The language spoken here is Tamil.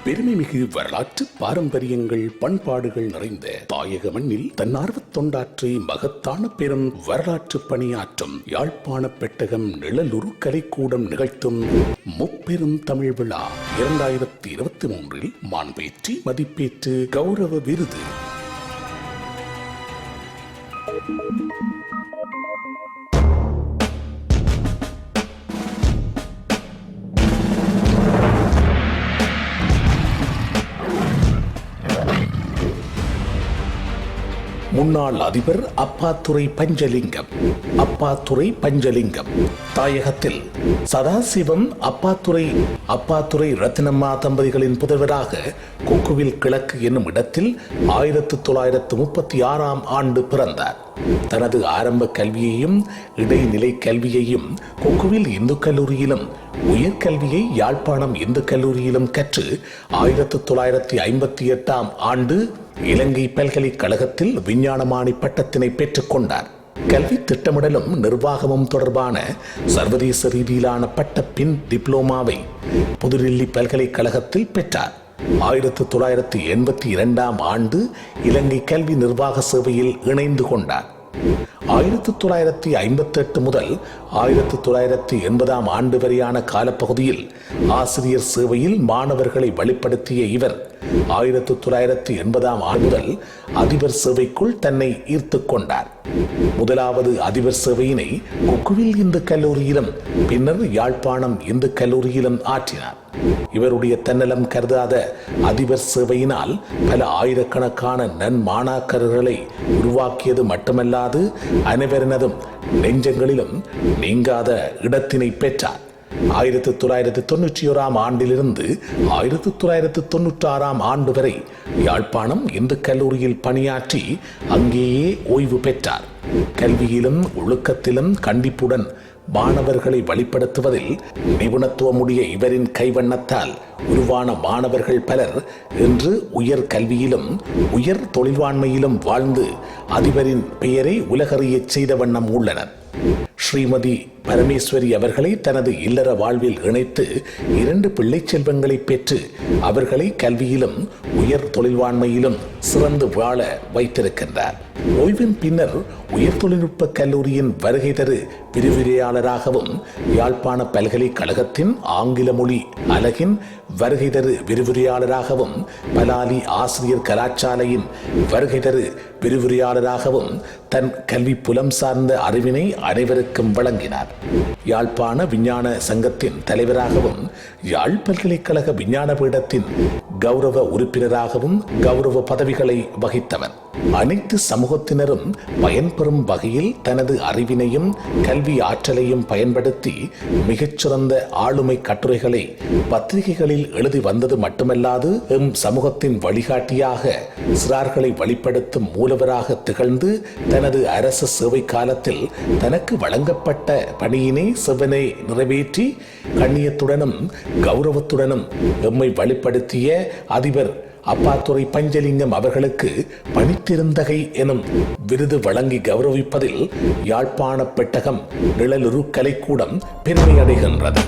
பெருமைமிகு வரலாற்று பாரம்பரியங்கள் பண்பாடுகள் நிறைந்த தாயக மண்ணில் தன்னார்வத் தொண்டாற்றி மகத்தான பெரும் வரலாற்று பணியாற்றும் யாழ்ப்பாண பெட்டகம் நிழலுரு கலைக்கூடம் நிகழ்த்தும் முப்பெரும் தமிழ் விழா 2023 மாண்பேற்றி மதிப்பேற்று கௌரவ விருது. முன்னாள் அதிபர் அப்பாத்துரை பஞ்சலிங்கம் தாயகத்தில் சதாசிவம் அப்பாத்துரை ரத்தினம்மா தம்பதிகளின் புதல்வராக கொக்குவில் கிழக்கு என்னும் இடத்தில் 1936 ஆண்டு பிறந்தார். தனது ஆரம்ப கல்வியையும் இடைநிலை கல்வியையும் கொக்குவில் இந்து கல்லூரியிலும் உயர்கல்வியை யாழ்ப்பாணம் இந்து கல்லூரியிலும் கற்று 1958 ஆண்டு இலங்கை பல்கலைக்கழகத்தில் விஞ்ஞானமானி பட்டத்தினை பெற்றுக் கொண்டார். கல்வி திட்டமிடலும் நிர்வாகமும் தொடர்பான சர்வதேச ரீதியிலான பட்டப்பின் டிப்ளோமாவை புதுடில்லி பல்கலைக்கழகத்தில் பெற்றார். 1982 ஆண்டு இலங்கை கல்வி நிர்வாக சேவையில் இணைந்து கொண்டார். 1958 முதல் 1980 ஆண்டு வரையான காலப்பகுதியில் ஆசிரியர் சேவையில் மாணவர்களை வழிப்படுத்திய இவர் 1980 ஆண்டு முதல் அதிபர் சேவைக்குள் தன்னை ஈர்த்துக் கொண்டார். முதலாவது அதிபர் சேவையினை கொக்குவில் இந்து கல்லூரியிலும் பின்னர் யாழ்ப்பாணம் இந்து கல்லூரியிலும் ஆற்றினார். இவருடைய தன்னலம் கருதாத அதிபர் சேவையினால் பல ஆயிரக்கணக்கான நன்மாணாக்கர்களை உருவாக்கியது மட்டுமல்லாது அனைவரினதும் நெஞ்சங்களிலும் நீங்காத இடத்தினை பெற்றார். 1991 ஆண்டிலிருந்து 1996 ஆண்டு வரை யாழ்ப்பாணம் இந்து கல்லூரியில் பணியாற்றி அங்கேயே ஓய்வு பெற்றார். கல்வியிலும் ஒழுக்கத்திலும் கண்டிப்புடன் மாணவர்களை வழிப்படுத்துவதில் நிபுணத்துவமுடைய இவரின் கைவண்ணத்தால் உருவான மாணவர்கள் பலர் இன்று உயர் கல்வியிலும் உயர் தொழில்வாண்மையிலும் வாழ்ந்து அதிபரின் பெயரை உலகறியச் செய்த வண்ணம் உள்ளனர். ஸ்ரீமதி பரமேஸ்வரி அவர்களை தனது இல்லற வாழ்வில் இணைத்து 2 பிள்ளை செல்வங்களை பெற்று அவர்களை கல்வியிலும் உயர் தொழில்வாண்மையிலும் சிறந்து வாழ வைத்திருக்கின்றார். ஓய்வின் பின்னர் உயர் தொழில்நுட்ப கல்லூரியின் வருகை தரு விரிவுரையாளராகவும் யாழ்ப்பாண பல்கலைக்கழகத்தின் ஆங்கில மொழி அலகின் வருகை தரு விரிவுரையாளராகவும் பலாலி ஆசிரியர் கலாசாலையின் வருகை தரு விரிவுரையாளராகவும் தன் கல்வி புலம் சார்ந்த அறிவினை அனைவருக்கும் வழங்கினார். யாழ்ப்பாண விஞ்ஞான சங்கத்தின் தலைவராகவும் யாழ் பல்கலைக்கழக விஞ்ஞான பீடத்தின் கௌரவ உறுப்பினராகவும் கௌரவ பதவிகளை வகித்தவர். அனைத்து சமூகத்தினரும் பயன்பெறும் வகையில் தனது அறிவினையும் கல்வி ஆற்றலையும் பயன்படுத்தி மிகச்சிறந்த ஆளுமை கட்டுரைகளை பத்திரிகைகளில் எழுதி வந்தது மட்டுமல்லாது எம் சமூகத்தின் வழிகாட்டியாக சிறார்களை வழிப்படுத்தும் மூலவராக திகழ்ந்து தனது அரசு சேவை காலத்தில் தனக்கு வழங்கப்பட்ட பணியினை செவ்வனே நிறைவேற்றி கண்ணியத்துடனும் கௌரவத்துடனும் எம்மை வழிப்படுத்திய அதிபர் அப்பாத்துரை பஞ்சலிங்கம் அவர்களுக்கு பணித்திருந்தகை எனும் விருது வழங்கி கௌரவிப்பதில் யாழ்ப்பாண பெட்டகம் நிழலுரு கலைக்கூடம் பெருமை அடைகின்றது.